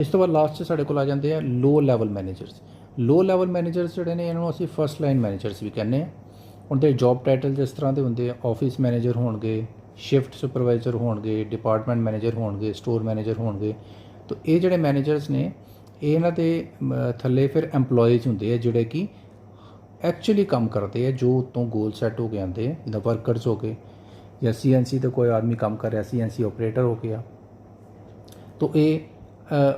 ਇਸ ਤੋਂ ਬਾਅਦ ਲਾਸਟ 'ਚ ਸਾਡੇ ਕੋਲ ਆ ਜਾਂਦੇ ਆ low level managers. Low level managers ਜਿਹੜੇ ਨੇ ਇਹਨਾਂ ਨੂੰ ਅਸੀਂ ਫਸਟ ਲਾਈਨ ਮੈਨੇਜਰਸ ਵੀ ਕਹਿੰਦੇ ਹਾਂ। ਉਹਨਾਂ ਦੇ ਜੌਬ ਟਾਈਟਲ ਜਿਸ ਤਰ੍ਹਾਂ ਦੇ ਹੁੰਦੇ ਆ, ਆਫਿਸ ਮੈਨੇਜਰ ਹੋਣਗੇ, ਸ਼ਿਫਟ ਸੁਪਰਵਾਈਜ਼ਰ ਹੋਣਗੇ, ਡਿਪਾਰਟਮੈਂਟ ਮੈਨੇਜਰ ਹੋਣਗੇ, ਸਟੋਰ ਮੈਨੇਜਰ ਹੋਣਗੇ। ਤਾਂ ਇਹ ਜਿਹੜੇ ਮੈਨੇਜਰਸ ਨੇ ਇਹ ਇਹਨਾਂ ਦੇ ਥੱਲੇ ਫਿਰ ਐਮਪਲੋਈਜ਼ ਹੁੰਦੇ ਆ ਜਿਹੜੇ ਕਿ ਐਕਚੁਅਲੀ ਕੰਮ ਕਰਦੇ ਆ, ਜੋ ਉੱਤੋਂ ਗੋਲ ਸੈੱਟ ਹੋ ਕੇ ਆਉਂਦੇ ਆ, ਜਿੱਦਾਂ ਵਰਕਰਸ ਹੋ ਗਏ ਜਾਂ CNC 'ਤੇ ਕੋਈ ਆਦਮੀ ਕੰਮ ਕਰ ਰਿਹਾ, CNC ਆਪਰੇਟਰ ਹੋ ਗਿਆ। ਤਾਂ ਇਹ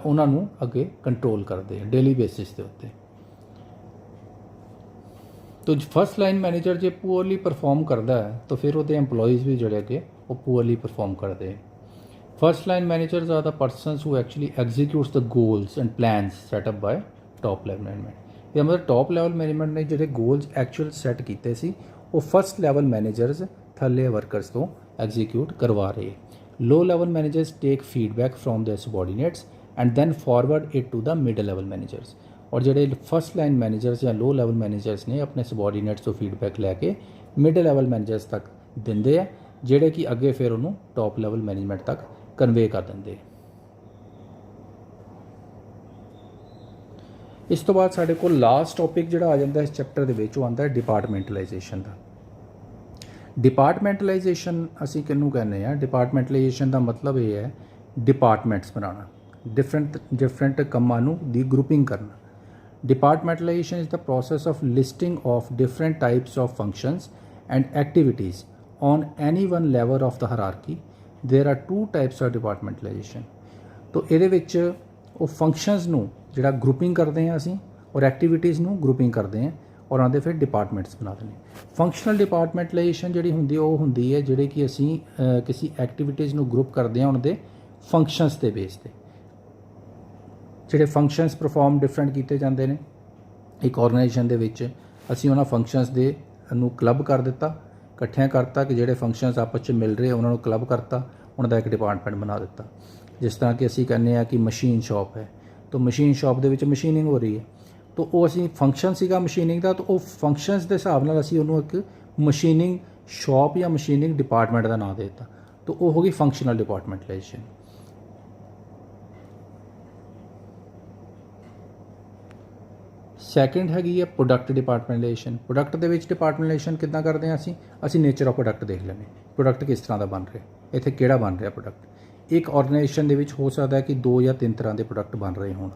ਉਹਨਾਂ ਨੂੰ ਅੱਗੇ ਕੰਟਰੋਲ ਕਰਦੇ ਆ ਡੇਲੀ ਬੇਸਿਸ ਦੇ ਉੱਤੇ। तो फर्स्ट लाइन मैनेजर जो पुअरली परफॉर्म करता है तो फिर वो एम्पलॉयज़ भी जोड़े कि वो पुअरली परफॉर्म करते हैं। First line managers are the persons who actually executes the goals and plans set up by top level management. ये मतलब टॉप लेवल मैनेजमेंट ने जो गोल्स एक्चुअल सैट किए सी वो फर्स्ट लेवल मैनेजर्स थल्ले वर्कर्स तो एग्जीक्यूट करवा रहे हैं। Low level managers take feedback from their subordinates and then forward it to the middle level managers. और जोड़े फर्स्ट लाइन मैनेजर्स या लो लेवल मैनेजर्स ने अपने सबॉर्डिनेट्स तो फीडबैक लैके मिड लेवल मैनेजर्स तक देंगे है, जोड़े कि अगे फिर उन्होंने टॉप लेवल मैनेजमेंट तक कन्वे कर देंगे। इस तो बाद साढ़े को लास्ट टॉपिक जो आ जाता है इस चैप्टर के विच आता है डिपार्टमेंटलाइजेशन का। डिपार्टमेंटलाइजेशन असी किनू कहने हैं? डिपार्टमेंटलाइजेशन का मतलब ये है डिपार्टमेंट्स बनाना, डिफरेंट कमां दी ग्रुपिंग करना। Departmentalization is the process of listing of different types of functions and activities on any one level of the hierarchy. There are two types of departmentalization. तो ਇਹਦੇ ਵਿੱਚ ਉਹ ਫੰਕਸ਼ਨਸ ਨੂੰ ਜਿਹੜਾ ਗਰੁੱਪਿੰਗ ਕਰਦੇ ਹਾਂ ਅਸੀਂ ਔਰ ਐਕਟੀਵਿਟੀਜ਼ ਨੂੰ ਗਰੁੱਪਿੰਗ ਕਰਦੇ ਹਾਂ ਔਰ ਆਂਦੇ ਫਿਰ ਡਿਪਾਰਟਮੈਂਟਸ ਬਣਾ ਦਿੰਦੇ ਹਾਂ। ਫੰਕਸ਼ਨਲ ਡਿਪਾਰਟਮੈਂਟਲਾਈਜੇਸ਼ਨ ਜਿਹੜੀ ਹੁੰਦੀ ਉਹ ਹੁੰਦੀ ਹੈ ਜਿਹੜੇ ਕਿ ਅਸੀਂ ਕਿਸੇ ਐਕਟੀਵਿਟੀਜ਼ ਨੂੰ ਗਰੁੱਪ ਕਰਦੇ ਹਾਂ ਉਹਨਾਂ ਦੇ ਫੰਕਸ਼ਨਸ ਦੇ ਬੇਸ ਤੇ। ਜਿਹੜੇ ਫੰਕਸ਼ਨਸ ਪਰਫਾਰਮ ਡਿਫਰੈਂਟ ਕੀਤੇ ਜਾਂਦੇ ਨੇ ਇੱਕ ਆਰਗੇਨਾਈਜੇਸ਼ਨ ਦੇ ਵਿੱਚ, ਅਸੀਂ ਉਹਨਾਂ ਫੰਕਸ਼ਨਸ ਦੇ ਨੂੰ ਕਲੱਬ ਕਰ ਦਿੱਤਾ, ਇਕੱਠਿਆਂ ਕਰਤਾ ਕਿ ਜਿਹੜੇ ਫੰਕਸ਼ਨਸ ਆਪਸ 'ਚ ਮਿਲ ਰਹੇ ਉਹਨਾਂ ਨੂੰ ਕਲੱਬ ਕਰਤਾ, ਉਹਨਾਂ ਦਾ ਇੱਕ ਡਿਪਾਰਟਮੈਂਟ ਬਣਾ ਦਿੱਤਾ। ਜਿਸ ਤਰ੍ਹਾਂ ਕਿ ਅਸੀਂ ਕਹਿੰਦੇ ਹਾਂ ਕਿ ਮਸ਼ੀਨ ਸ਼ਾਪ ਹੈ, ਤਾਂ ਮਸ਼ੀਨ ਸ਼ਾਪ ਦੇ ਵਿੱਚ ਮਸ਼ੀਨਿੰਗ ਹੋ ਰਹੀ ਹੈ, ਤਾਂ ਉਹ ਅਸੀਂ ਫੰਕਸ਼ਨ ਸੀਗਾ ਮਸ਼ੀਨਿੰਗ ਦਾ, ਤਾਂ ਉਹ ਫੰਕਸ਼ਨਸ ਦੇ ਹਿਸਾਬ ਨਾਲ ਅਸੀਂ ਉਹਨੂੰ ਇੱਕ ਮਸ਼ੀਨਿੰਗ ਸ਼ਾਪ ਜਾਂ ਮਸ਼ੀਨਿੰਗ ਡਿਪਾਰਟਮੈਂਟ ਦਾ ਨਾਮ ਦੇ ਦਿੱਤਾ, ਤਾਂ ਉਹ ਹੋ ਗਈ ਫੰਕਸ਼ਨਲ ਡਿਪਾਰਟਮੈਂਟਲਾਈਜੇਸ਼ਨ। ਸੈਕਿੰਡ ਹੈਗੀ ਹੈ ਪ੍ਰੋਡਕਟ ਡਿਪਾਰਟਮੈਂਟਲਾਈਜੇਸ਼ਨ। ਪ੍ਰੋਡਕਟ ਦੇ ਵਿੱਚ ਡਿਪਾਰਟਮੈਂਟਲਾਈਜੇਸ਼ਨ ਕਿੱਦਾਂ ਕਰਦੇ ਹਾਂ ਅਸੀਂ ਨੇਚਰ ਆਫ ਪ੍ਰੋਡਕਟ ਦੇਖ ਲੈਂਦੇ, ਪ੍ਰੋਡਕਟ ਕਿਸ ਤਰ੍ਹਾਂ ਦਾ ਬਣ ਰਿਹਾ, ਇੱਥੇ ਕਿਹੜਾ ਬਣ ਰਿਹਾ ਪ੍ਰੋਡਕਟ। ਇੱਕ ਆਰਗੇਨਾਈਜੇਸ਼ਨ ਦੇ ਵਿੱਚ ਹੋ ਸਕਦਾ ਹੈ ਕਿ 2 ਜਾਂ 3 ਤਰ੍ਹਾਂ ਦੇ ਪ੍ਰੋਡਕਟ ਬਣ ਰਹੇ ਹੋਣ,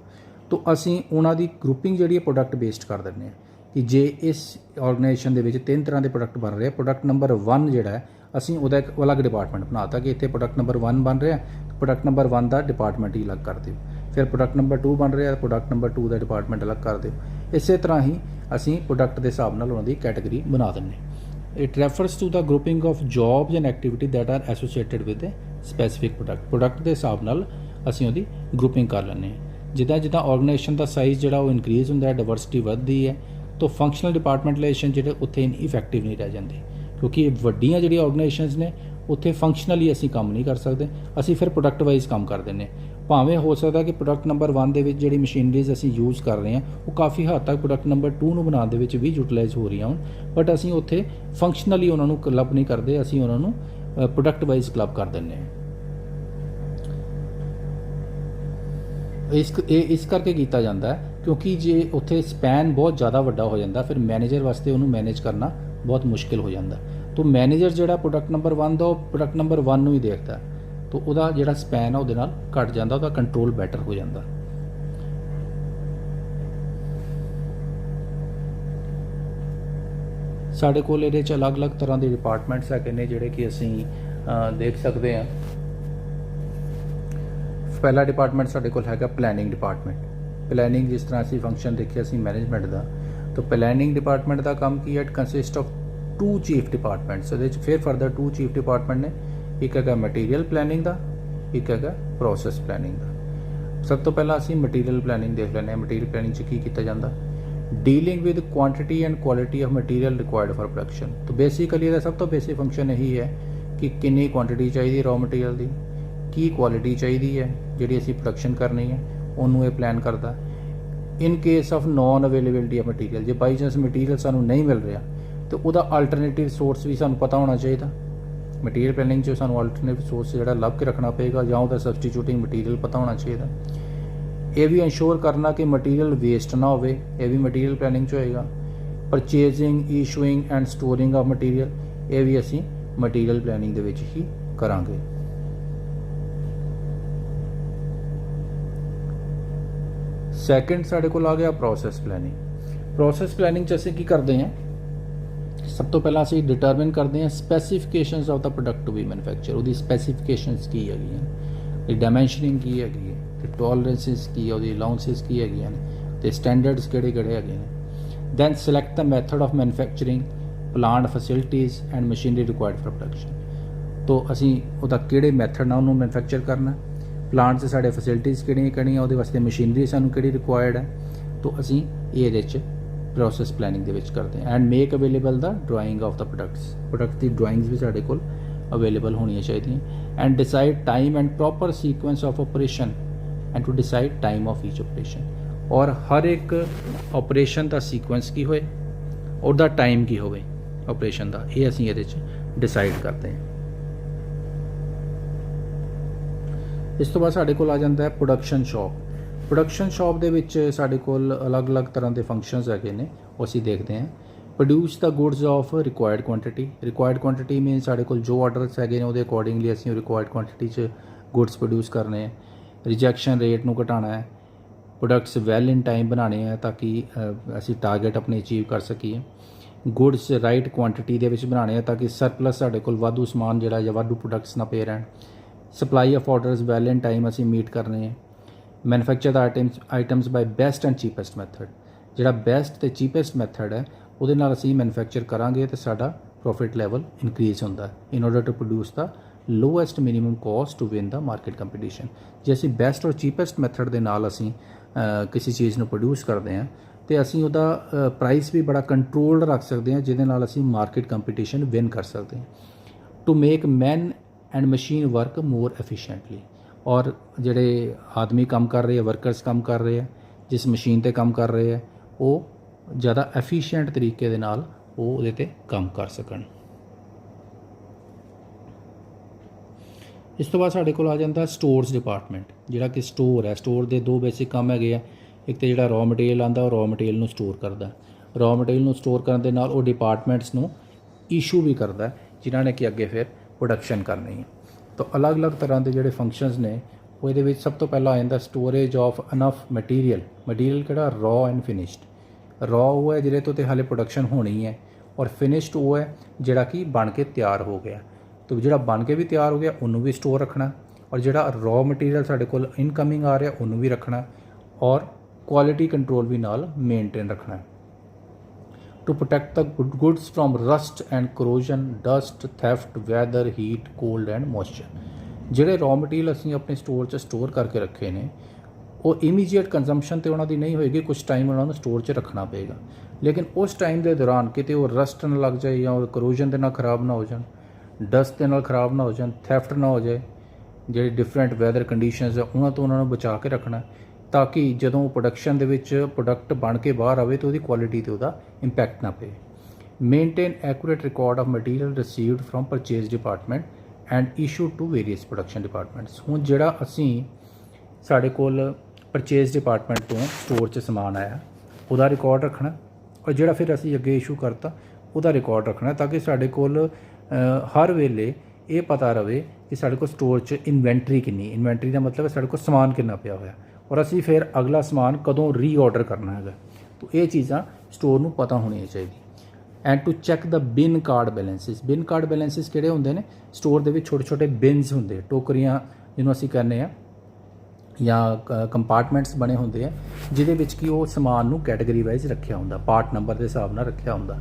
ਤਾਂ ਅਸੀਂ ਉਹਨਾਂ ਦੀ ਗਰੁੱਪਿੰਗ ਜਿਹੜੀ ਹੈ ਪ੍ਰੋਡਕਟ ਬੇਸਡ ਕਰ ਦਿੰਦੇ ਹਾਂ ਕਿ ਜੇ ਇਸ ਆਰਗੇਨਾਈਜੇਸ਼ਨ ਦੇ ਵਿੱਚ 3 ਤਰ੍ਹਾਂ ਦੇ ਪ੍ਰੋਡਕਟ ਬਣ ਰਹੇ, ਪ੍ਰੋਡਕਟ ਨੰਬਰ 1 ਜਿਹੜਾ ਹੈ ਅਸੀਂ ਉਹਦਾ ਇੱਕ ਅਲੱਗ ਡਿਪਾਰਟਮੈਂਟ ਬਣਾਤਾ ਕਿ ਇੱਥੇ ਪ੍ਰੋਡਕਟ ਨੰਬਰ 1 ਬਣ ਰਿਹਾ, ਪ੍ਰੋਡਕਟ ਨੰਬਰ 1 ਦਾ ਡਿਪਾਰਟਮੈਂਟ ਹੀ ਅਲੱਗ ਕਰ ਦਿਓ। ਫਿਰ ਪ੍ਰੋਡਕਟ ਨੰਬਰ 2 ਬਣ ਰਿਹਾ, ਪ੍ਰੋਡਕਟ ਨੰਬਰ 2 ਦਾ ਡਿਪਾਰਟਮੈਂਟ ਅਲੱਗ ਕਰ ਦਿਓ। ਇਸੇ ਤਰ੍ਹਾਂ ਹੀ ਅਸੀਂ ਪ੍ਰੋਡਕਟ ਦੇ ਹਿਸਾਬ ਨਾਲ ਉਹਨਾਂ ਦੀ ਕੈਟਾਗਰੀ ਬਣਾ ਦਿੰਦੇ। It refers to the grouping of jobs and activity that are associated with a specific product ਦੇ ਹਿਸਾਬ ਨਾਲ ਅਸੀਂ ਉਹਦੀ ਗਰੁੱਪਿੰਗ ਕਰ ਲੈਂਦੇ ਹਾਂ। ਜਿੱਦਾਂ ਜਿੱਦਾਂ ਆਰਗੇਨਾਈਜੇਸ਼ਨ ਦਾ ਸਾਈਜ਼ ਜਿਹੜਾ ਉਹ ਇਨਕਰੀਜ਼ ਹੁੰਦਾ ਹੈ, ਡਾਇਵਰਸਿਟੀ ਵੱਧਦੀ ਹੈ, ਤਾਂ ਫੰਕਸ਼ਨਲ ਡਿਪਾਰਟਮੈਂਟਲਾਈਜੇਸ਼ਨ ਜਿਹੜੇ ਉੱਥੇ ਇਫੈਕਟਿਵ ਨਹੀਂ ਰਹਿ ਜਾਂਦੇ, ਕਿਉਂਕਿ ਵੱਡੀਆਂ ਜਿਹੜੀਆਂ ਆਰਗੇਨਾਈਜੇਸ਼ਨਸ ਨੇ ਉੱਥੇ ਫੰਕਸ਼ਨਲੀ ਅਸੀਂ ਕੰਮ ਨਹੀਂ ਕਰ ਸਕਦੇ, ਅਸੀਂ ਫਿਰ ਪ੍ਰੋਡਕਟ ਵਾਈਜ਼ ਕੰਮ ਕਰ ਦਿੰਦੇ। ਭਾਵੇਂ ਹੋ ਸਕਦਾ ਕਿ ਪ੍ਰੋਡਕਟ ਨੰਬਰ 1 ਦੇ ਵਿੱਚ ਜਿਹੜੀ ਮਸ਼ੀਨਰੀਜ਼ ਅਸੀਂ ਯੂਜ਼ ਕਰ ਰਹੇ ਹਾਂ ਉਹ ਕਾਫੀ ਹੱਦ ਤੱਕ ਪ੍ਰੋਡਕਟ ਨੰਬਰ 2 ਨੂੰ ਬਣਾਉਣ ਦੇ ਵਿੱਚ ਵੀ ਯੂਟੀਲਾਈਜ਼ ਹੋ ਰਹੀਆਂ ਹੋਣ, ਬਟ ਅਸੀਂ ਉੱਥੇ ਫੰਕਸ਼ਨਲੀ ਉਹਨਾਂ ਨੂੰ ਕਲੱਬ ਨਹੀਂ ਕਰਦੇ, ਅਸੀਂ ਉਹਨਾਂ ਨੂੰ ਪ੍ਰੋਡਕਟ ਵਾਈਜ਼ ਕਲੱਬ ਕਰ ਦਿੰਦੇ ਹਾਂ। ਇਸ ਕਰਕੇ ਕੀਤਾ ਜਾਂਦਾ ਹੈ ਕਿਉਂਕਿ ਜੇ ਉੱਥੇ ਸਪੈਨ ਬਹੁਤ ਜ਼ਿਆਦਾ ਵੱਡਾ ਹੋ ਜਾਂਦਾ ਫਿਰ ਮੈਨੇਜਰ ਵਾਸਤੇ ਉਹਨੂੰ ਮੈਨੇਜ ਕਰਨਾ ਬਹੁਤ ਮੁਸ਼ਕਿਲ ਹੋ ਜਾਂਦਾ। तो मैनेजर जोड़ा प्रोडक्ट नंबर 1 का प्रोडक्ट नंबर 1 ਨੂੰ ਹੀ देखता, तो ਉਹਦਾ ਜਿਹੜਾ ਸਪੈਨ ਆ ਉਹਦੇ ਨਾਲ ਘਟ ਜਾਂਦਾ, ਉਹਦਾ ਕੰਟਰੋਲ ਬੈਟਰ ਹੋ ਜਾਂਦਾ। ਸਾਡੇ ਕੋਲ ਇਹਦੇ 'ਚ ਅਲੱਗ-ਅਲੱਗ ਤਰ੍ਹਾਂ ਦੇ ਡਿਪਾਰਟਮੈਂਟਸ ਹੈਗੇ ਨੇ ਜਿਹੜੇ ਕਿ ਅਸੀਂ ਦੇਖ ਸਕਦੇ ਹਾਂ। ਪਹਿਲਾ ਡਿਪਾਰਟਮੈਂਟ ਸਾਡੇ ਕੋਲ ਹੈਗਾ ਪਲੈਨਿੰਗ ਡਿਪਾਰਟਮੈਂਟ। ਪਲੈਨਿੰਗ ਜਿਸ ਤਰ੍ਹਾਂ ਅਸੀਂ ਫੰਕਸ਼ਨ ਦੇਖਿਆ ਸੀ ਮੈਨੇਜਮੈਂਟ ਦਾ, ਤਾਂ ਪਲੈਨਿੰਗ ਡਿਪਾਰਟਮੈਂਟ ਦਾ ਕੰਮ ਕੀ ਹੈ? It consist of 2 chief departments. ਇਹਦੇ 'ਚ ਫਿਰ ਫਰਦਰ 2 ਚੀਫ ਡਿਪਾਰਟਮੈਂਟ ਨੇ, ਇੱਕ ਹੈਗਾ ਮਟੀਰੀਅਲ ਪਲੈਨਿੰਗ ਦਾ, ਇੱਕ ਹੈਗਾ ਪ੍ਰੋਸੈਸ ਪਲੈਨਿੰਗ ਦਾ। ਸਭ ਤੋਂ ਪਹਿਲਾਂ ਅਸੀਂ ਮਟੀਰੀਅਲ ਪਲੈਨਿੰਗ ਦੇਖ ਲੈਂਦੇ ਹਾਂ। ਮਟੀਰੀਅਲ ਪਲੈਨਿੰਗ 'ਚ ਕੀ ਕੀਤਾ ਜਾਂਦਾ? Dealing with quantity and quality of material required for production. ਤਾਂ ਬੇਸਿਕਲੀ ਇਹਦਾ ਸਭ ਤੋਂ ਬੇਸਿਕ ਫੰਕਸ਼ਨ ਇਹੀ ਹੈ ਕਿ ਕਿੰਨੀ ਕੁਆਂਟਿਟੀ ਚਾਹੀਦੀ ਰॉ ਮਟੀਰੀਅਲ ਦੀ, ਕੀ ਕੁਆਲਿਟੀ ਚਾਹੀਦੀ ਹੈ ਜਿਹੜੀ ਅਸੀਂ ਪ੍ਰੋਡਕਸ਼ਨ ਕਰਨੀ ਹੈ, ਉਹਨੂੰ ਇਹ ਪਲਾਨ ਕਰਦਾ। In case of non availability of material, ਜੇ ਬਾਈ ਚਾਂਸ ਮਟੀਰੀਅਲ ਸਾਨੂੰ ਨਹੀਂ ਮਿਲ ਰਿਹਾ तो ਉਹਦਾ ਅਲਟਰਨੇਟਿਵ ਸੋਰਸ ਵੀ ਸਾਨੂੰ ਪਤਾ ਹੋਣਾ ਚਾਹੀਦਾ। ਮਟੀਰੀਅਲ ਪਲੈਨਿੰਗ 'ਚ ਸਾਨੂੰ ਅਲਟਰਨੇਟਿਵ ਸੋਰਸ ਜਿਹੜਾ ਲੱਭ ਕੇ ਰੱਖਣਾ ਪਏਗਾ ਜਾਂ ਉਹਦਾ ਸਬਸਟੀਚਿਊਟਿੰਗ ਮਟੀਰੀਅਲ ਪਤਾ ਹੋਣਾ ਚਾਹੀਦਾ। ਇਹ ਵੀ ਇੰਸ਼ੋਰ ਕਰਨਾ ਕਿ ਮਟੀਰੀਅਲ ਵੇਸਟ ਨਾ ਹੋਵੇ, ਇਹ ਵੀ ਮਟੀਰੀਅਲ ਪਲੈਨਿੰਗ 'ਚ ਹੋਏਗਾ। Purchasing, ਇਸ਼ੂਇੰਗ and storing of material, ਇਹ ਵੀ ਅਸੀਂ ਮਟੀਰੀਅਲ ਪਲੈਨਿੰਗ ਦੇ ਵਿੱਚ ਹੀ ਕਰਾਂਗੇ। ਸੈਕਿੰਡ ਸਾਡੇ ਕੋਲ ਆ ਗਿਆ ਪ੍ਰੋਸੈਸ ਪਲੈਨਿੰਗ। ਪ੍ਰੋਸੈਸ ਪਲੈਨਿੰਗ 'ਚ ਅਸੀਂ ਕੀ ਕਰਦੇ ਹਾਂ, ਸਭ ਤੋਂ ਪਹਿਲਾਂ ਅਸੀਂ ਡਿਟਰਮਿਨ ਕਰਦੇ ਹਾਂ specifications of the product to be manufacture. ਉਹਦੀ ਸਪੈਸੀਫਿਕੇਸ਼ਨਸ ਕੀ ਹੈਗੀਆਂ, ਉਹਦੀ ਡਾਇਮੈਂਸ਼ਨਿੰਗ ਕੀ ਹੈਗੀ ਹੈ, ਤੇ ਟੋਲਰੈਂਸਿਸ ਕੀ ਹੈ, ਉਹਦੀ ਅਲਾਊਂਸਿਸ ਕੀ ਹੈਗੀਆਂ ਨੇ, ਤੇ ਸਟੈਂਡਰਡਸ ਕਿਹੜੇ ਹੈਗੇ ਨੇ। Then select the method of manufacturing, plant facilities and machinery required for production. ਤੋਂ ਅਸੀਂ ਉਹਦਾ ਕਿਹੜੇ ਮੈਥਡ ਨਾਲ ਉਹਨੂੰ ਮੈਨੂਫੈਕਚਰ ਕਰਨਾ, ਪਲਾਂਟ 'ਚ ਸਾਡੇ ਫੈਸਿਲਿਟੀਜ਼ ਕਿਹੜੀਆਂ, ਉਹਦੇ ਵਾਸਤੇ ਮਸ਼ੀਨਰੀ ਸਾਨੂੰ ਕਿਹੜੀ ਰਿਕੁਆਇਰਡ ਹੈ। ਤੋਂ ਅਸੀਂ ਇਹਦੇ 'ਚ ਪ੍ਰੋਸੈਸ ਪਲੈਨਿੰਗ ਦੇ ਵਿੱਚ ਕਰਦੇ ਹਾਂ। And make available the drawing of the product ਦੀ ਡਰਾਇੰਗਸ ਵੀ ਸਾਡੇ ਕੋਲ ਅਵੇਲੇਬਲ ਹੋਣੀਆਂ ਚਾਹੀਦੀਆਂ। And decide time and proper sequence of operation and to decide time of each operation. ਔਰ ਹਰ ਇੱਕ ਆਪਰੇਸ਼ਨ ਦਾ ਸੀਕੁਐਂਸ ਕੀ ਹੋਏ, ਉਹਦਾ ਟਾਈਮ ਕੀ ਹੋਵੇ ਆਪਰੇਸ਼ਨ ਦਾ, ਇਹ ਅਸੀਂ ਇਹਦੇ 'ਚ ਡਿਸਾਈਡ ਕਰਦੇ ਹਾਂ। ਇਸ ਤੋਂ ਬਾਅਦ ਸਾਡੇ ਕੋਲ ਆ ਜਾਂਦਾ ਹੈ ਪ੍ਰੋਡਕਸ਼ਨ ਸ਼ਾਪ। ਪ੍ਰੋਡਕਸ਼ਨ ਸ਼ਾਪ ਦੇ ਵਿੱਚ ਸਾਡੇ ਕੋਲ ਅਲੱਗ-ਅਲੱਗ ਤਰ੍ਹਾਂ ਦੇ ਫੰਕਸ਼ਨਸ ਹੈਗੇ ਨੇ, ਉਹ ਅਸੀਂ ਦੇਖਦੇ ਹਾਂ। Produce the goods of required quantity mean ਸਾਡੇ ਕੋਲ ਜੋ ਆਰਡਰਸ ਹੈਗੇ ਨੇ ਉਹਦੇ ਅਕੋਰਡਿੰਗਲੀ ਅਸੀਂ ਰਿਕੁਆਇਰਡ ਕੁਆਂਟਿਟੀ 'ਚ ਗੁੱਡਸ ਪ੍ਰੋਡਿਊਸ ਕਰਨੇ ਹੈ। ਰਿਜੈਕਸ਼ਨ ਰੇਟ ਨੂੰ ਘਟਾਉਣਾ ਹੈ। ਪ੍ਰੋਡਕਟਸ ਵੈਲ ਇਨ ਟਾਈਮ ਬਣਾਉਣੇ ਹੈ ਤਾਂ ਕਿ ਅਸੀਂ ਟਾਰਗੇਟ ਆਪਣੇ ਅਚੀਵ ਕਰ ਸਕੀਏ। ਗੁੱਡਸ ਰਾਈਟ ਕੁਆਂਟਿਟੀ ਦੇ ਵਿੱਚ ਬਣਾਉਣੇ ਆ ਤਾਂ ਕਿ ਸਰਪਲਸ ਸਾਡੇ ਕੋਲ ਵਾਧੂ ਸਮਾਨ ਜਿਹੜਾ ਜਾਂ ਵਾਧੂ ਪ੍ਰੋਡਕਟਸ ਨਾ ਪਏ ਰਹਿਣ। Supply of orders well in time ਅਸੀਂ ਮੀਟ ਕਰਨੇ ਹੈ। Manufacture the items by best and cheapest method, ਜਿਹੜਾ ਬੈਸਟ ਤੇ ਚੀਪੈਸਟ ਮੈਥਡ ਹੈ ਉਹਦੇ ਨਾਲ ਅਸੀਂ ਮੈਨੂਫੈਕਚਰ ਕਰਾਂਗੇ ਤੇ ਸਾਡਾ ਪ੍ਰੋਫਿਟ ਲੈਵਲ ਇਨਕਰੀਜ਼ ਹੁੰਦਾ in order to produce the lowest minimum cost to win the market competition. ਜੇ ਅਸੀਂ ਬੈਸਟ ਔਰ ਚੀਪੈਸਟ ਮੈਥਡ ਦੇ ਨਾਲ ਅਸੀਂ ਕਿਸੇ ਚੀਜ਼ ਨੂੰ ਪ੍ਰੋਡਿਊਸ ਕਰਦੇ ਹਾਂ ਤੇ ਅਸੀਂ ਉਹਦਾ ਪ੍ਰਾਈਸ ਵੀ ਬੜਾ ਕੰਟਰੋਲਡ ਰੱਖ ਸਕਦੇ ਹਾਂ, ਜਿਹਦੇ ਨਾਲ ਅਸੀਂ ਮਾਰਕੀਟ ਕੰਪੀਟੀਸ਼ਨ ਵਿਨ ਕਰ ਸਕਦੇ ਹਾਂ। To make man and machine work more efficiently, ਔਰ ਜਿਹੜੇ ਆਦਮੀ ਕੰਮ ਕਰ ਰਹੇ ਆ, ਵਰਕਰਸ ਕੰਮ ਕਰ ਰਹੇ ਆ, ਜਿਸ ਮਸ਼ੀਨ 'ਤੇ ਕੰਮ ਕਰ ਰਹੇ ਆ, ਉਹ ਜ਼ਿਆਦਾ ਐਫੀਸ਼ੀਐਂਟ ਤਰੀਕੇ ਦੇ ਨਾਲ ਉਹ ਉਹਦੇ 'ਤੇ ਕੰਮ ਕਰ ਸਕਣ। ਇਸ ਤੋਂ ਬਾਅਦ ਸਾਡੇ ਕੋਲ ਆ ਜਾਂਦਾ ਸਟੋਰਸ ਡਿਪਾਰਟਮੈਂਟ, ਜਿਹੜਾ ਕਿ ਸਟੋਰ ਹੈ। ਸਟੋਰ ਦੇ ਦੋ ਬੇਸਿਕ ਕੰਮ ਹੈਗੇ ਆ। ਇੱਕ ਤਾਂ ਜਿਹੜਾ ਰॉ ਮਟੀਰੀਅਲ ਆਉਂਦਾ ਉਹ ਰॉ ਮਟੀਰੀਅਲ ਨੂੰ ਸਟੋਰ ਕਰਦਾ। ਰॉ ਮਟੀਰੀਅਲ ਨੂੰ ਸਟੋਰ ਕਰਨ ਦੇ ਨਾਲ ਉਹ ਡਿਪਾਰਟਮੈਂਟਸ ਨੂੰ ਇਸ਼ੂ ਵੀ ਕਰਦਾ, ਜਿਨ੍ਹਾਂ ਨੇ ਕਿ ਅੱਗੇ ਫਿਰ ਪ੍ਰੋਡਕਸ਼ਨ ਕਰਨੀ ਹੈ। ਤਾਂ ਅਲੱਗ-ਅਲੱਗ ਤਰ੍ਹਾਂ ਦੇ ਜਿਹੜੇ ਫੰਕਸ਼ਨਸ ਨੇ ਉਹ ਇਹਦੇ ਵਿੱਚ ਸਭ ਤੋਂ ਪਹਿਲਾਂ ਆ ਜਾਂਦਾ ਸਟੋਰੇਜ ਆਫ ਅਨਫ ਮਟੀਰੀਅਲ ਕਿਹੜਾ ਰॉ ਐਂਡ ਫਿਨਿਸ਼ਡ। ਰॉ ਉਹ ਹੈ ਜਿਹਦੇ ਤੋਂ ਤੇ ਹਾਲੇ ਪ੍ਰੋਡਕਸ਼ਨ ਹੋਣੀ ਹੈ, ਔਰ ਫਿਨਿਸ਼ਡ ਉਹ ਹੈ ਜਿਹੜਾ ਕਿ ਬਣ ਕੇ ਤਿਆਰ ਹੋ ਗਿਆ। ਤਾਂ ਜਿਹੜਾ ਬਣ ਕੇ ਵੀ ਤਿਆਰ ਹੋ ਗਿਆ ਉਹਨੂੰ ਵੀ ਸਟੋਰ ਰੱਖਣਾ, ਔਰ ਜਿਹੜਾ ਰॉ ਮਟੀਰੀਅਲ ਸਾਡੇ ਕੋਲ ਇਨਕਮਿੰਗ ਆ ਰਿਹਾ ਉਹਨੂੰ ਵੀ ਰੱਖਣਾ, ਔਰ ਕੁਆਲਿਟੀ ਕੰਟਰੋਲ ਵੀ ਨਾਲ ਮੇਨਟੇਨ ਰੱਖਣਾ। To protect the goods from rust and corrosion, dust, theft, weather, heat, cold and moisture. ਜਿਹੜੇ ਰॉ ਮਟੀਰੀਅਲ ਅਸੀਂ ਆਪਣੇ ਸਟੋਰ 'ਚ ਸਟੋਰ ਕਰਕੇ ਰੱਖੇ ਨੇ ਉਹ ਇਮੀਡੀਏਟ ਕੰਜ਼ੰਪਸ਼ਨ ਤੇ ਉਹਨਾਂ ਦੀ ਨਹੀਂ ਹੋਏਗੀ, ਕੁਝ ਟਾਈਮ ਉਹਨਾਂ ਨੂੰ ਸਟੋਰ 'ਚ ਰੱਖਣਾ ਪਏਗਾ। ਲੇਕਿਨ ਉਸ ਟਾਈਮ ਦੇ ਦੌਰਾਨ ਕਿਤੇ ਉਹ ਰਸਟ ਨਾ ਲੱਗ ਜਾਏ ਜਾਂ ਉਹ ਕਰੋਜਨ ਦੇ ਨਾਲ ਖਰਾਬ ਨਾ ਹੋ ਜਾਣ, ਡਸਟ ਦੇ ਨਾਲ ਖਰਾਬ ਨਾ ਹੋ ਜਾਣ, ਥੈਫਟ ਨਾ ਹੋ ਜਾਏ, ਜਿਹੜੇ ਡਿਫਰੈਂਟ ਵੈਦਰ ਕੰਡੀਸ਼ਨਸ ਆ ਉਹਨਾਂ ਤੋਂ ਉਹਨਾਂ ਨੂੰ ਬਚਾ ਕੇ ਰੱਖਣਾ, ਤਾਂ ਕਿ ਜਦੋਂ ਪ੍ਰੋਡਕਸ਼ਨ ਦੇ ਵਿੱਚ ਪ੍ਰੋਡਕਟ ਬਣ ਕੇ ਬਾਹਰ ਆਵੇ ਤਾਂ ਉਹਦੀ ਕੁਆਲਿਟੀ 'ਤੇ ਉਹਦਾ ਇੰਪੈਕਟ ਨਾ ਪਏ। Maintain accurate record of material received from purchase department and issue to various production departments. ਹੁਣ ਜਿਹੜਾ ਅਸੀਂ ਸਾਡੇ ਕੋਲ ਪਰਚੇਜ਼ ਡਿਪਾਰਟਮੈਂਟ ਤੋਂ ਸਟੋਰ 'ਚ ਸਮਾਨ ਆਇਆ ਉਹਦਾ ਰਿਕਾਰਡ ਰੱਖਣਾ, ਔਰ ਜਿਹੜਾ ਫਿਰ ਅਸੀਂ ਅੱਗੇ ਇਸ਼ੂ ਕਰਤਾ ਉਹਦਾ ਰਿਕਾਰਡ ਰੱਖਣਾ, ਤਾਂ ਕਿ ਸਾਡੇ ਕੋਲ ਹਰ ਵੇਲੇ ਇਹ ਪਤਾ ਰਵੇ ਕਿ ਸਾਡੇ ਕੋਲ ਸਟੋਰ 'ਚ ਇਨਵੈਂਟਰੀ ਕਿੰਨੀ। ਇਨਵੈਂਟਰੀ ਦਾ ਮਤਲਬ ਹੈ ਸਾਡੇ ਕੋਲ ਸਮਾਨ ਕਿੰਨਾ ਪਿਆ ਹੋਇਆ, ਔਰ ਅਸੀਂ ਫਿਰ ਅਗਲਾ ਸਮਾਨ ਕਦੋਂ ਰੀਆਰਡਰ ਕਰਨਾ ਹੈਗਾ। ਤਾਂ ਇਹ ਚੀਜ਼ਾਂ ਸਟੋਰ ਨੂੰ ਪਤਾ ਹੋਣੀਆਂ ਚਾਹੀਦੀਆਂ। ਐਂਡ ਟੂ ਚੈੱਕ ਦਾ ਬਿਨ ਕਾਰਡ ਬੈਲੈਂਸਿਸ। ਬਿਨ ਕਾਰਡ ਬੈਲੈਂਸਿਸ ਕਿਹੜੇ ਹੁੰਦੇ ਨੇ? ਸਟੋਰ ਦੇ ਵਿੱਚ ਛੋਟੇ-ਛੋਟੇ ਬਿਨਸ ਹੁੰਦੇ, ਟੋਕਰੀਆਂ ਜਿਹਨੂੰ ਅਸੀਂ ਕਹਿੰਦੇ ਆ, ਜਾਂ ਕੰਪਾਰਟਮੈਂਟਸ ਬਣੇ ਹੁੰਦੇ ਆ, ਜਿਹਦੇ ਵਿੱਚ ਕਿ ਉਹ ਸਮਾਨ ਨੂੰ ਕੈਟਾਗਰੀ ਵਾਈਜ਼ ਰੱਖਿਆ ਹੁੰਦਾ, ਪਾਰਟ ਨੰਬਰ ਦੇ ਹਿਸਾਬ ਨਾਲ ਰੱਖਿਆ ਹੁੰਦਾ।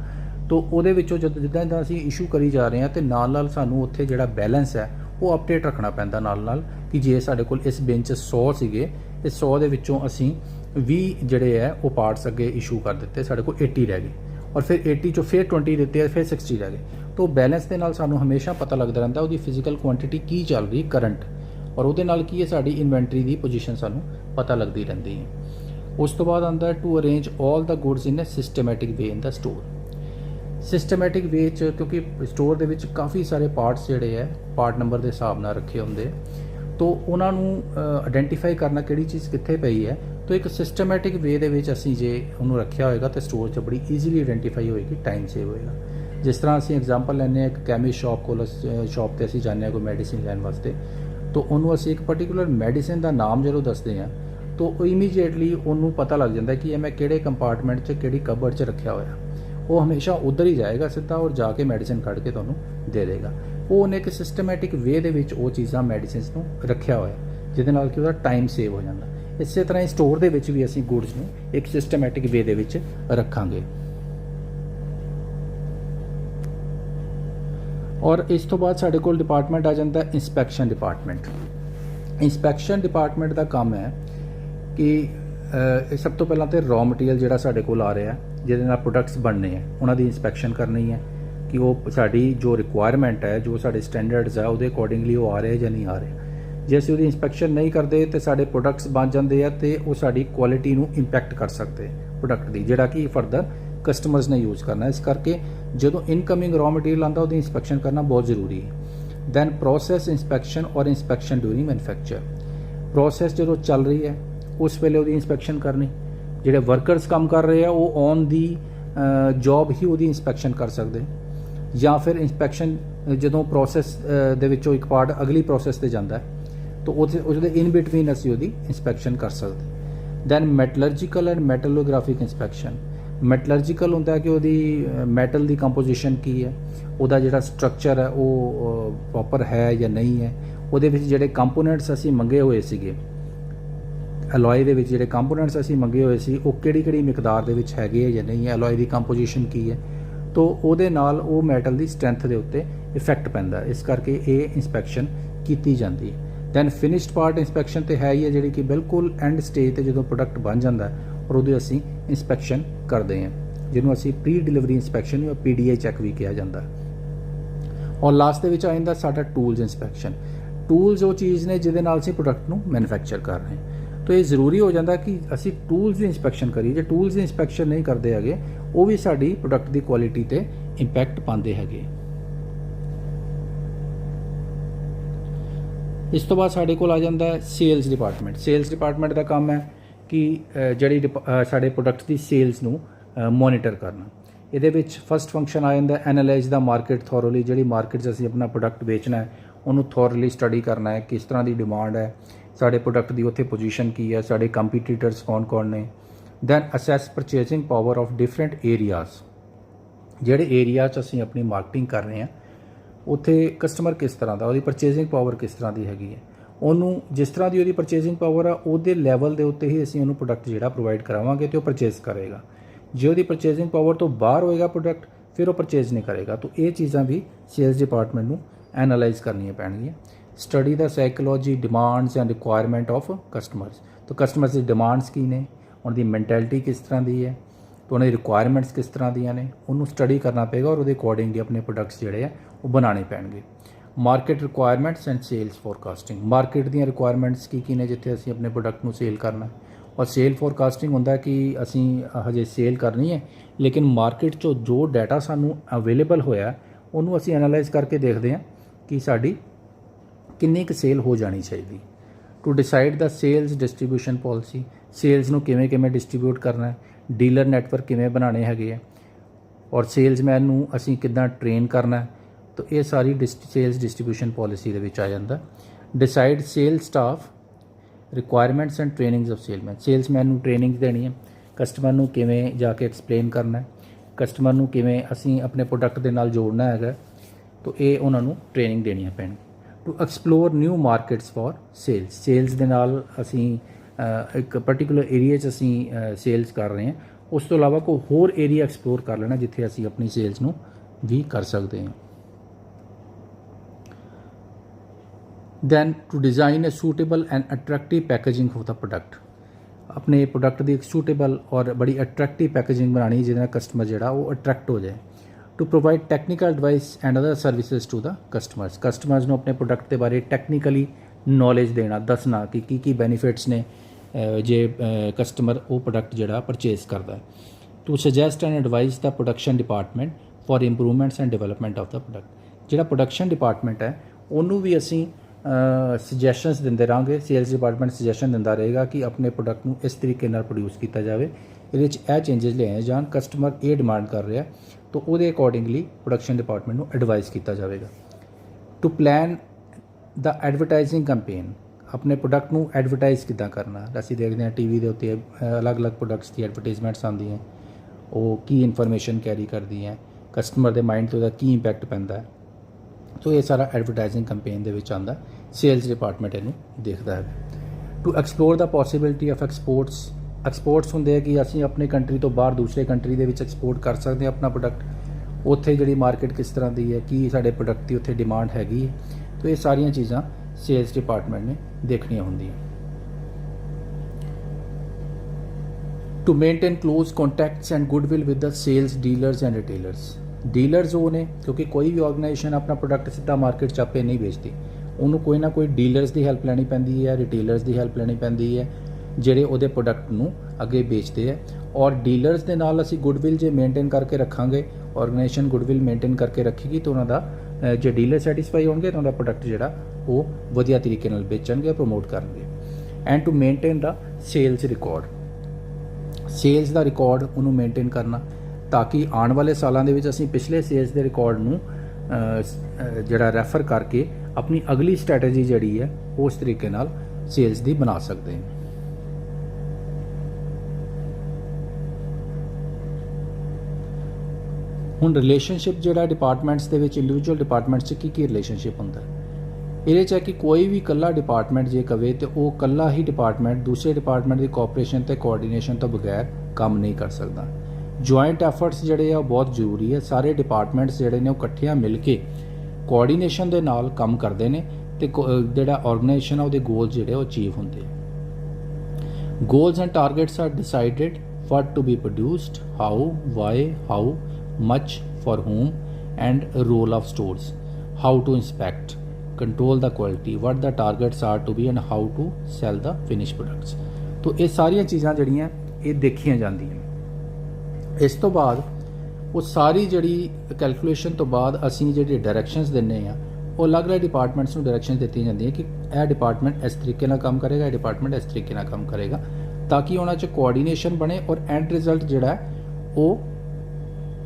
ਤਾਂ ਉਹਦੇ ਵਿੱਚੋਂ ਜਿੱਦਾਂ ਅਸੀਂ ਇਸ਼ੂ ਕਰੀ ਜਾ ਰਹੇ ਹਾਂ ਤੇ ਨਾਲ ਸਾਨੂੰ ਉੱਥੇ ਜਿਹੜਾ ਬੈਲੈਂਸ ਹੈ ਉਹ ਅਪਡੇਟ ਰੱਖਣਾ ਪੈਂਦਾ ਨਾਲ ਕਿ ਜੇ ਸਾਡੇ ਕੋਲ ਇਸ ਬਿਨ 'ਚ 100 ਸੀਗੇ, ਇਸ 100 ਦੇ ਵਿੱਚੋਂ ਅਸੀਂ 20 ਜਿਹੜੇ ਹੈ ਉਹ ਪਾਰਟਸ ਅੱਗੇ ਇਸ਼ੂ ਕਰ ਦਿੱਤੇ, ਸਾਡੇ ਕੋਲ 80 ਰਹਿ ਗਏ, ਔਰ ਫਿਰ 80 ਚੋਂ ਫਿਰ 20 ਦਿੱਤੇ, ਫਿਰ 60 ਰਹਿ ਗਏ। ਤਾਂ ਬੈਲੈਂਸ ਦੇ ਨਾਲ ਸਾਨੂੰ ਹਮੇਸ਼ਾ ਪਤਾ ਲੱਗਦਾ ਰਹਿੰਦਾ ਉਹਦੀ ਫਿਜ਼ੀਕਲ ਕੁਆਂਟਿਟੀ ਕੀ ਚੱਲ ਰਹੀ ਕਰੰਟ, ਔਰ ਉਹਦੇ ਨਾਲ ਕੀ ਹੈ ਸਾਡੀ ਇਨਵੈਂਟਰੀ ਦੀ ਪੋਜੀਸ਼ਨ ਸਾਨੂੰ ਪਤਾ ਲੱਗਦੀ ਰਹਿੰਦੀ ਹੈ। ਉਸ ਤੋਂ ਬਾਅਦ ਆਉਂਦਾ to arrange all the goods in a systematic way in the store. Systematic way 'ਚ ਕਿਉਂਕਿ ਸਟੋਰ ਦੇ ਵਿੱਚ ਕਾਫੀ ਸਾਰੇ ਪਾਰਟਸ ਜਿਹੜੇ ਹੈ ਪਾਰਟ ਨੰਬਰ ਦੇ ਹਿਸਾਬ ਨਾਲ ਰੱਖੇ ਹੁੰਦੇ, तो उन्होंने आइडेंटिफाई करना किहड़ी चीज़ कित्थे पई है, तो एक सिस्टमैटिक वे दे विच असीं जे उन्होंने रखिया होएगा तो स्टोर 'च बड़ी ईजीली आइडेंटिफाई होएगी, टाइम सेव होएगा। जिस तरह असीं एग्जाम्पल लैंदे हां, एक कैमिस्ट शॉप कोल शॉप ते असीं जाने कोई मैडिसिन लैण वास्ते, तो उन्होंने असीं एक पर्टिकुलर मैडिसिन का नाम जदों दसदे हां तो इमीजिएटली उन्होंने पता लग जाता है कि ये मैं किहड़े कंपार्टमेंट 'च किहड़ी कबड़ 'च रखिया होया। वो हमेशा उधर ही जाएगा सीधा और जाके मैडिसिन कढ़ के तुहानूं दे देगा। वो उन्हें एक सिस्टमैटिक वे दे विच वो चीज़ां मैडिसिनस नूं रखिया होया, जिहदे नाल कि उहदा टाइम सेव हो जाता। इस तरह ही स्टोर दे विच भी असीं गुड्स नूं एक सिस्टमैटिक वे दे विच रखांगे। और इस तो बाद साडे कोल डिपार्टमेंट आ जाता है इंस्पैक्शन डिपार्टमेंट। इंस्पैक्शन डिपार्टमेंट का काम है कि सब तो पहला तो रॉ मटीरियल जिहड़ा साडे कोल आ रहा है, जिहदे नाल प्रोडक्ट्स बनने हैं, उन्हां दी इंस्पैक्शन करनी है कि वो साडी जो रिक्वायरमेंट है, जो साडे स्टैंडर्ड्स है, उहदे अकॉर्डिंगली वो आ रहे या नहीं आ रहे। जे असीं उहदी इंस्पैक्शन नहीं करते तो साडे प्रोडक्ट्स बन जाते हैं तो वो साडी क्वालिटी नूं इंपैक्ट कर सकते प्रोडक्ट की, जिहड़ा कि फरदर कस्टमर्स ने यूज़ करना। इस करके जो इनकमिंग रॉ मटीरियल आता उसकी इंस्पैक्शन करना बहुत जरूरी है। दैन प्रोसैस इंस्पैक्शन और इंस्पैक्शन ड्यूरिंग मैन्युफैक्चर। प्रोसैस जो चल रही है उस वेले उसकी इंस्पैक्शन करनी, ਜਿਹੜੇ वर्कर्स काम कर रहे हैं वो ऑन दी जॉब ही ਉਹਦੀ इंस्पैक्शन कर सकते, ਜਾਂ फिर इंस्पैक्शन ਜਦੋਂ प्रोसैस ਦੇ ਵਿੱਚੋਂ ਇੱਕ ਪਾर्ट अगली प्रोसैस ਤੇ ਜਾਂਦਾ तो उसदे इन बिटवीन ਅਸੀਂ ਉਹਦੀ इंस्पैक्शन कर सकते। Then metallurgical and metallographic inspection. Metallurgical ਹੁੰਦਾ है कि ਉਹਦੀ मैटल की कंपोजिशन की है, ਉਹਦਾ ਜਿਹੜਾ स्ट्रक्चर है वो प्रॉपर है या नहीं है, ਉਹਦੇ ਵਿੱਚ ਜਿਹੜੇ ਕੰਪੋਨੈਂਟਸ ਅਸੀਂ ਮੰਗੇ ਹੋਏ ਸੀਗੇ ਅਲੋਏ ਦੇ ਵਿੱਚ, ਜਿਹੜੇ ਕੰਪੋਨੈਂਟਸ ਅਸੀਂ ਮੰਗੇ ਹੋਏ ਸੀ ਉਹ ਕਿਹੜੀ ਮਿਕਦਾਰ ਦੇ ਵਿੱਚ ਹੈਗੇ ਹੈ ਜਾਂ ਨਹੀਂ ਹੈ, ਅਲੋਏ ਦੀ ਕੰਪੋਜੀਸ਼ਨ ਕੀ ਹੈ, तो ਉਹਦੇ ਨਾਲ ਉਹ ਮੈਟਲ ਦੀ ਸਟਰੈਂਥ ਦੇ ਉੱਤੇ ਇਫੈਕਟ ਪੈਂਦਾ। ਇਸ ਕਰਕੇ ਇਹ ਇੰਸਪੈਕਸ਼ਨ ਕੀਤੀ ਜਾਂਦੀ ਹੈ। ਦੈਨ ਫਿਨਿਸ਼ਡ ਪਾਰਟ ਇੰਸਪੈਕਸ਼ਨ ਤੇ ਹੈ ਹੀ ਹੈ, ਜਿਹੜੀ ਕਿ ਬਿਲਕੁਲ ਐਂਡ ਸਟੇਜ ਤੇ ਜਦੋਂ ਪ੍ਰੋਡਕਟ ਬਣ ਜਾਂਦਾ ਔਰ ਉਹਦੀ ਅਸੀਂ ਇੰਸਪੈਕਸ਼ਨ ਕਰਦੇ ਹਾਂ, ਜਿਹਨੂੰ ਅਸੀਂ ਪ੍ਰੀ ਡਿਲੀਵਰੀ ਇੰਸਪੈਕਸ਼ਨ ਜਾਂ PDI ਚੈੱਕ ਵੀ ਕਿਹਾ ਜਾਂਦਾ। ਔਰ ਲਾਸਟ ਦੇ ਵਿੱਚ ਆ ਜਾਂਦਾ ਸਾਡਾ ਟੂਲਸ ਇੰਸਪੈਕਸ਼ਨ। ਟੂਲਸ ਉਹ ਚੀਜ਼ ਨੇ ਜਿਹਦੇ ਨਾਲ ਅਸੀਂ ਪ੍ਰੋਡਕਟ ਨੂੰ ਮੈਨੂਫੈਕਚਰ ਕਰ ਰਹੇ ਹਾਂ, तो ये ਜ਼ਰੂਰੀ ਹੋ ਜਾਂਦਾ ਕਿ ਅਸੀਂ ਟੂਲਸ ਦੀ ਇੰਸਪੈਕਸ਼ਨ ਕਰੀਏ। ਜੇ ਟੂਲਸ ਦੀ ਇੰਸਪੈਕਸ਼ਨ ਨਹੀਂ ਕਰਦੇ ਹੈਗੇ ਉਹ ਵੀ ਸਾਡੀ ਪ੍ਰੋਡਕਟ ਦੀ ਕੁਆਲਿਟੀ ਤੇ ਇੰਪੈਕਟ ਪਾਉਂਦੇ ਹੈਗੇ। ਇਸ ਤੋਂ ਬਾਅਦ ਸਾਡੇ ਕੋਲ ਆ ਜਾਂਦਾ ਹੈ ਸੇਲਸ ਡਿਪਾਰਟਮੈਂਟ। ਸੇਲਸ ਡਿਪਾਰਟਮੈਂਟ ਦਾ ਕੰਮ ਹੈ ਕਿ ਜਿਹੜੀ ਸਾਡੇ ਪ੍ਰੋਡਕਟ ਦੀ ਸੇਲਸ ਨੂੰ ਮੋਨੀਟਰ ਕਰਨਾ। ਇਹਦੇ ਵਿੱਚ ਫਸਟ ਫੰਕਸ਼ਨ ਆ ਜਾਂਦਾ ਐਨਾਲਾਈਜ਼ ਦਾ ਮਾਰਕੀਟ ਥੋਰਲੀ। ਜਿਹੜੀ ਮਾਰਕੀਟ 'ਚ ਅਸੀਂ ਆਪਣਾ ਪ੍ਰੋਡਕਟ ਵੇਚਣਾ ਹੈ ਉਹਨੂੰ ਥੋਰਲੀ ਸਟੱਡੀ ਕਰਨਾ ਹੈ, ਕਿਸ ਤਰ੍ਹਾਂ ਦੀ ਡਿਮਾਂਡ ਹੈ, ਸਾਡੇ ਪ੍ਰੋਡਕਟ ਦੀ ਉੱਥੇ ਪੋਜੀਸ਼ਨ ਕੀ ਹੈ, ਸਾਡੇ ਕੰਪੀਟੀਟਰਸ ਕੌਣ ਨੇ। Then assess purchasing power of different areas. ਜਿਹੜੇ ਏਰੀਆ 'ਚ ਅਸੀਂ ਆਪਣੀ ਮਾਰਕੀਟਿੰਗ ਕਰ ਰਹੇ ਹਾਂ ਉੱਥੇ ਕਸਟਮਰ ਕਿਸ ਤਰ੍ਹਾਂ ਦਾ, ਉਹਦੀ ਪਰਚੇਸਿੰਗ ਪਾਵਰ ਕਿਸ ਤਰ੍ਹਾਂ ਦੀ ਹੈਗੀ ਹੈ, ਉਹਨੂੰ ਜਿਸ ਤਰ੍ਹਾਂ ਦੀ ਉਹਦੀ ਪਰਚੇਸਿੰਗ ਪਾਵਰ ਆ ਉਹਦੇ ਲੈਵਲ ਦੇ ਉੱਤੇ ਹੀ ਅਸੀਂ ਉਹਨੂੰ ਪ੍ਰੋਡਕਟ ਜਿਹੜਾ ਪ੍ਰੋਵਾਈਡ ਕਰਾਵਾਂਗੇ ਤੇ ਉਹ ਪਰਚੇਸ ਕਰੇਗਾ। ਜੇ ਉਹਦੀ ਪਰਚੇਸਿੰਗ ਪਾਵਰ ਤੋਂ ਬਾਹਰ ਹੋਏਗਾ ਪ੍ਰੋਡਕਟ ਫਿਰ ਉਹ ਪਰਚੇਸ ਨਹੀਂ ਕਰੇਗਾ। ਤਾਂ ਇਹ ਚੀਜ਼ਾਂ ਵੀ ਸੇਲਸ ਡਿਪਾਰਟਮੈਂਟ ਨੂੰ ਐਨਾਲਾਈਜ਼ ਕਰਨੀਆਂ ਪੈਣਗੀਆਂ। Study the psychology demands and requirement of customers. तो कस्टमर्स की डिमांड्स की ने, उनकी मैंटैलिटी किस तरह की है, तो उन्हें रिक्वायरमेंट्स किस तरह दी ने, उन्होंने स्टडी करना पेगा और वो अकॉर्डिंगली अपने प्रोडक्ट्स जोड़े हैं वो बनाने पैणगे। Market requirements and sales forecasting. Market दी रिक्वायरमेंट्स की ने जिथे असीं अपने प्रोडक्ट को सेल करना, और सेल फोरकास्टिंग होंदा कि असीं हजे सेल करनी है लेकिन मार्केट चो जो डाटा सानू अवेलेबल होया उन्होंने असीं एनालाइज करके देखते हैं कि साडी किन्नी क सेल हो जानी चाहिए। To decide the sales distribution policy. Sales नूं किवें किवें डिस्ट्रीब्यूट करना है, डीलर नैटवर्क किवें बनाने हैगे है, और सेल्समैन नूं असीं किद्दां ट्रेन करना है। तो ये सारी सेल्स डिस्ट्रीब्यूशन पॉलिसी दे विच आ जांदा। Decide sale staff requirements and trainings of salesman. Salesman नूं ट्रेनिंग देनी है, कस्टमर नूं किवें जाके एक्सप्लेन करना है, कस्टमर नूं किवें असीं अपने प्रोडक्ट दे नाल जोड़ना हैगा, तो ये उन्हां नूं ट्रेनिंग देनी पैणी। To explore new markets for sales. Sales दे नाल असीं एक पर्टिकुलर एरिया 'च असीं सेल्स कर रहे हैं, उस तो इलावा कोई होर एरिया एक्सप्लोर कर लेना जिथे असीं अपनी सेल्स नूं भी कर सकते हैं। Then to design a suitable and attractive packaging of the product. अपने प्रोडक्ट की एक सूटेबल और बड़ी अट्रैक्टिव पैकेजिंग बनानी जिहदे कस्टमर जिहड़ा वो अट्रैक्ट हो जाए। To provide technical advice and other services to the customers. Customers नूं अपने प्रोडक्ट के बारे टैक्नीकली नॉलेज देना, दसना कि की बेनीफिट्स ने जे कस्टमर वो प्रोडक्ट जिहड़ा परचेज करता है। To suggest and advise the production department for improvements and development of the product. जिहड़ा प्रोडक्शन डिपार्टमेंट है उन्होंने भी असीं ਸੁਜੈਸ਼ਨਸ ਦਿੰਦੇ ਰਹਾਂਗੇ। ਸੇਲਸ ਡਿਪਾਰਟਮੈਂਟ ਸੁਜੈਸ਼ਨ ਦਿੰਦਾ ਰਹੇਗਾ ਕਿ ਆਪਣੇ ਪ੍ਰੋਡਕਟ ਨੂੰ ਇਸ ਤਰੀਕੇ ਨਾਲ ਪ੍ਰੋਡਿਊਸ ਕੀਤਾ ਜਾਵੇ, ਇਹਦੇ ਵਿੱਚ ਇਹ ਚੇਂਜਸ ਲਿਆਏ ਜਾਣ, ਕਸਟਮਰ ਇਹ ਡਿਮਾਂਡ ਕਰ ਰਿਹਾ, ਤਾਂ ਉਹਦੇ ਅਕੋਰਡਿੰਗਲੀ ਪ੍ਰੋਡਕਸ਼ਨ ਡਿਪਾਰਟਮੈਂਟ ਨੂੰ ਐਡਵਾਈਸ ਕੀਤਾ ਜਾਵੇਗਾ। To plan the advertising campaign, ਆਪਣੇ ਪ੍ਰੋਡਕਟ ਨੂੰ ਐਡਵਰਟਾਈਜ਼ ਕਿੱਦਾਂ ਕਰਨਾ। ਅਸੀਂ ਦੇਖਦੇ ਹਾਂ ਟੀਵੀ ਦੇ ਉੱਤੇ ਅਲੱਗ-ਅਲੱਗ ਪ੍ਰੋਡਕਟਸ ਦੀ ਐਡਵਰਟਾਈਜ਼ਮੈਂਟਸ ਆਉਂਦੀਆਂ, ਉਹ ਕੀ ਇਨਫੋਰਮੇਸ਼ਨ ਕੈਰੀ ਕਰਦੀਆਂ, ਕਸਟਮਰ ਦੇ ਮਾਈਂਡ 'ਤੇ ਉਹਦਾ ਕੀ ਇੰਪੈਕਟ ਪੈਂਦਾ ਹੈ। ਸੋ ਇਹ ਸਾਰਾ ਐਡਵਰਟਾਈਜ਼ਿੰਗ ਕੰਪੇਨ ਦੇ ਵਿੱਚ ਆਉਂਦਾ, ਸੇਲਸ ਡਿਪਾਰਟਮੈਂਟ ਇਹਨੂੰ ਦੇਖਦਾ ਹੈ। To explore the possibility of exports, exports ਹੁੰਦੇ ਆ ਕਿ ਅਸੀਂ ਆਪਣੀ ਕੰਟਰੀ ਤੋਂ ਬਾਹਰ ਦੂਸਰੇ ਕੰਟਰੀ ਦੇ ਵਿੱਚ ਐਕਸਪੋਰਟ ਕਰ ਸਕਦੇ ਹਾਂ ਆਪਣਾ ਪ੍ਰੋਡਕਟ, ਉੱਥੇ ਜਿਹੜੀ ਮਾਰਕੀਟ ਕਿਸ ਤਰ੍ਹਾਂ ਦੀ ਹੈ, ਕੀ ਸਾਡੇ ਪ੍ਰੋਡਕਟ ਦੀ ਉੱਥੇ ਡਿਮਾਂਡ ਹੈਗੀ ਹੈ। तो ये सारिया चीज़ां सेल्स डिपार्टमेंट ने देखनिया होंदियां। To maintain close contacts and goodwill with the sales dealers and retailers. Dealers वो ने क्योंकि कोई भी ऑर्गेनाइजेशन अपना प्रोडक्ट सीधा मार्केट च आपे नहीं बेचती, उन्होंने कोई ना कोई डीलर्स की हैल्प लैनी पैंदी है, रिटेलर्स की हैल्प लैनी पैंदी है ਜਿਹੜੇ ਉਹਦੇ ਪ੍ਰੋਡਕਟ ਨੂੰ ਅੱਗੇ ਵੇਚਦੇ ਆ। ਔਰ ਡੀਲਰਸ ਦੇ ਨਾਲ ਅਸੀਂ ਗੁੱਡਵਿਲ ਜੇ ਮੇਨਟੇਨ ਕਰਕੇ ਰੱਖਾਂਗੇ, ਆਰਗੇਨਾਈਜੇਸ਼ਨ ਗੁੱਡਵਿਲ ਮੇਨਟੇਨ ਕਰਕੇ ਰੱਖੇਗੀ ਤਾਂ ਉਹਨਾਂ ਦਾ ਜੇ ਡੀਲਰ ਸੈਟੀਸਫਾਈ ਹੋਣਗੇ ਤਾਂ ਉਹਦਾ ਪ੍ਰੋਡਕਟ ਜਿਹੜਾ ਉਹ ਵਧੀਆ ਤਰੀਕੇ ਨਾਲ ਵੇਚਣਗੇ, ਪ੍ਰਮੋਟ ਕਰਨਗੇ। And to maintain the sales record, sales ਦਾ ਰਿਕਾਰਡ ਉਹਨੂੰ ਮੇਨਟੇਨ ਕਰਨਾ ਤਾਂ ਕਿ ਆਉਣ ਵਾਲੇ ਸਾਲਾਂ ਦੇ ਵਿੱਚ ਅਸੀਂ ਪਿਛਲੇ ਸੇਲਸ ਦੇ ਰਿਕਾਰਡ ਨੂੰ ਜਿਹੜਾ ਰੈਫਰ ਕਰਕੇ ਆਪਣੀ ਅਗਲੀ ਸਟ੍ਰੈਟਜੀ ਜਿਹੜੀ ਹੈ ਉਸ ਤਰੀਕੇ ਨਾਲ ਸੇਲਸ ਦੀ ਬਣਾ ਸਕਦੇ ਹਾਂ। ਹੁਣ ਰਿਲੇਸ਼ਨਸ਼ਿਪ ਜਿਹੜਾ ਡਿਪਾਰਟਮੈਂਟਸ ਦੇ ਵਿੱਚ ਇੰਡੀਵਿਜੂਅਲ ਡਿਪਾਰਟਮੈਂਟਸ 'ਚ ਕੀ ਰਿਲੇਸ਼ਨਸ਼ਿਪ ਹੁੰਦਾ ਇਹਦੇ 'ਚ ਹੈ ਕਿ ਕੋਈ ਵੀ ਇਕੱਲਾ ਡਿਪਾਰਟਮੈਂਟ ਜੇ ਕਵੇ ਤੇ ਉਹ ਇਕੱਲਾ ਹੀ ਡਿਪਾਰਟਮੈਂਟ ਦੂਸਰੇ ਡਿਪਾਰਟਮੈਂਟ ਦੀ ਕੋਆਪਰੇਸ਼ਨ ਤੇ ਕੋਆਰਡੀਨੇਸ਼ਨ ਤੋਂ ਬਗੈਰ ਕੰਮ ਨਹੀਂ ਕਰ ਸਕਦਾ। ਜੁਆਇੰਟ ਐਫਰਟਸ ਜਿਹੜੇ ਆ ਉਹ ਬਹੁਤ ਜ਼ਰੂਰੀ ਹੈ। ਸਾਰੇ ਡਿਪਾਰਟਮੈਂਟਸ ਜਿਹੜੇ ਨੇ ਉਹ ਇਕੱਠਿਆਂ ਮਿਲ ਕੇ ਕੋਆਰਡੀਨੇਸ਼ਨ ਦੇ ਨਾਲ ਕੰਮ ਕਰਦੇ ਨੇ ਤੇ ਜਿਹੜਾ ਆਰਗੇਨਾਈਜੇਸ਼ਨ ਆ ਉਹਦੇ ਗੋਲਸ ਜਿਹੜੇ ਉਹ ਅਚੀਵ ਹੁੰਦੇ। Goals and targets are decided what to be produced, how, why, how much, for whom, and role of stores, how to inspect, control the quality, what the targets are to be and how to sell the finished products। तो ये सारिया चीज़ां जड़ियाँ ये देखियां जांदियां। इस तो बाद वो सारी जड़ी कैलकुलेशन तो बाद असीं जिहड़े डायरैक्शनस दिंदे आ वो अलग अलग डिपार्टमेंट्स नूं डायरैक्शन दित्तियां जांदियां कि यह डिपार्टमेंट इस तरीके नाल काम करेगा, यह डिपार्टमेंट इस तरीके नाल काम करेगा, ताकि उन्हां 'च कोआर्डीनेशन बने और एंड रिजल्ट जिहड़ा वो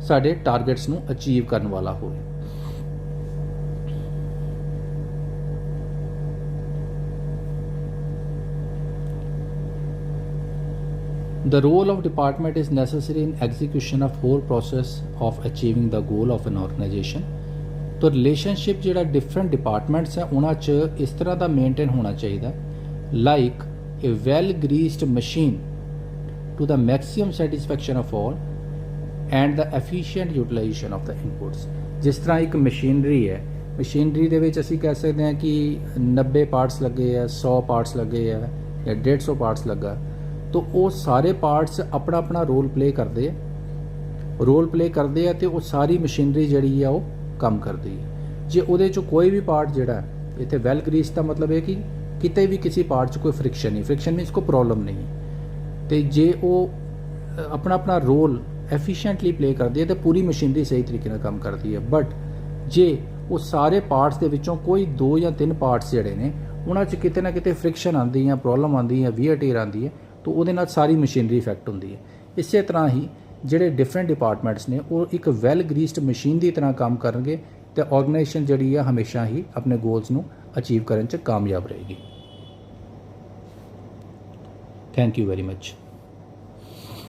साडे टारगेट्स नूं अचीव करन वाला होवे। The role of department is necessary in execution of whole process of achieving the goal of an organization। तो रिलेशनशिप जिहड़ा डिफरेंट डिपार्टमेंट्स है उन्हां 'च इस तरह दा मेनटेन होना चाहिए like a well greased machine to the maximum satisfaction of all and the efficient utilization of the inputs। जिस तरह एक मशीनरी है, मशीनरी ਦੇ ਵਿੱਚ ਅਸੀਂ ਕਹਿ ਸਕਦੇ ਹਾਂ कि 90 ਪਾਰਟਸ ਲੱਗੇ ਆ, 100 ਪਾਰਟਸ ਲੱਗੇ ਆ ਜਾਂ 150 ਪਾਰਟਸ ਲੱਗਾ, तो ਉਹ ਸਾਰੇ ਪਾਰਟਸ ਆਪਣਾ ਆਪਣਾ ਰੋਲ ਪਲੇ ਕਰਦੇ ਆ ਤੇ ਉਹ ਸਾਰੀ ਮਸ਼ੀਨਰੀ ਜਿਹੜੀ ਆ ਉਹ ਕੰਮ ਕਰਦੀ ਹੈ। ਜੇ ਉਹਦੇ 'ਚੋਂ ਕੋਈ ਵੀ ਪਾਰਟ ਜਿਹੜਾ ਇੱਥੇ ਵੈਲ ਗਰੀਸ ਦਾ ਮਤਲਬ ਹੈ ਕਿ किते भी किसी पार्ट कोई फ्रिक्शन नहीं, फ्रिक्शन मीनस कोई प्रॉब्लम नहीं, तो जे वो अपना अपना रोल एफिशिएंटली प्ले करती है तो पूरी मशीनरी सही तरीके नाल काम करती है। बट जे वो सारे पार्ट्स दे विचों कोई 2 या 3 पार्ट्स जिहड़े ने उन्हां 'च किते ना किते फ्रिक्शन आंदी है, प्रॉब्लम आंदी है, वीयर टीयर आंदी है, तो उहदे नाल सारी मशीनरी इफेक्ट होंदी है। इसे तरह ही जिहड़े डिफरेंट डिपार्टमेंट्स ने वो एक वैल ग्रीस्ड मशीन की तरह काम करनगे तो ऑर्गेनाइजेशन जिहड़ी है हमेशा ही अपने गोल्स नूं अचीव करन 'च कामयाब रहेगी। Thank you very much।